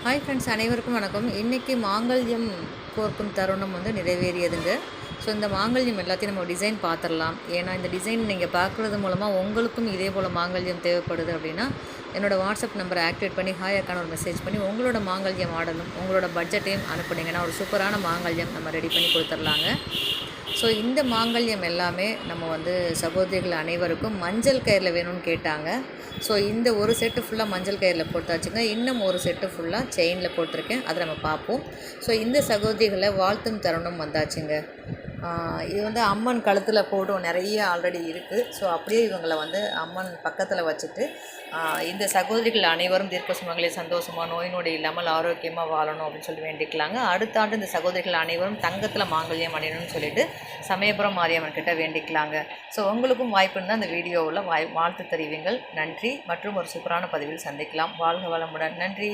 Hi friends, அனைவருக்கும் வணக்கம். இன்றைக்கி மாங்கல்யம் கோர்க்கும் தருணம் நிறைவேறியதுங்க. ஸோ இந்த மாங்கல்யம் எல்லாத்தையும் நம்ம டிசைன் பார்த்துடலாம். ஏன்னா இந்த டிசைன் நீங்கள் பார்க்குறது மூலமாக உங்களுக்கும் இதே போல் மாங்கல்யம் தேவைப்படுது அப்படின்னா என்னோடய வாட்ஸ்அப் நம்பரை ஆக்டிவேட் பண்ணி ஹாய் அக்கான ஒரு மெசேஜ் பண்ணி உங்களோட மாங்கல்யம் ஆடணும் உங்களோட பட்ஜெட்டையும் அனுப்புனீங்கன்னா ஒரு சூப்பரான மாங்கல்யம் நம்ம ரெடி பண்ணி கொடுத்துர்லாங்க. ஸோ இந்த மாங்கல்யம் எல்லாமே நம்ம சகோதரிகள் அனைவருக்கும் மஞ்சள் கயிறில் வேணும்னு கேட்டாங்க. ஸோ இந்த ஒரு செட்டு ஃபுல்லாக மஞ்சள் கயிறில் போட்டாச்சுங்க. இன்னும் ஒரு செட்டு ஃபுல்லாக செயினில் போட்டிருக்கேன். அதை நம்ம பார்ப்போம். ஸோ இந்த சகோதரிகளை வாழ்த்தும் தருணம் வந்தாச்சுங்க. இது அம்மன் கழுத்தில் போடும் நிறைய ஆல்ரெடி இருக்குது. ஸோ அப்படியே இவங்களை அம்மன் பக்கத்தில் வச்சுட்டு இந்த சகோதரிகள் அனைவரும் தீர்க்க சுமங்களே சந்தோஷமாக நோய் நொடி இல்லாமல் ஆரோக்கியமாக வாழணும் அப்படின்னு சொல்லி வேண்டிக்கலாங்க. அடுத்த ஆண்டு இந்த சகோதரிகள் அனைவரும் தங்கத்தில் மாங்கல்யம் அணியணும்னு சொல்லிட்டு சமயபுரம் மாரியம்மன் கிட்ட வேண்டிக்கலாங்க. ஸோ உங்களுக்கும் வாய்ப்பு இருந்தால் அந்த வீடியோவில் வாழ்த்து தெரிவிங்கள். நன்றி. மற்றும் ஒரு சூப்பரான பதிவில் சந்திக்கலாம். வாழ்க வளமுடன். நன்றி.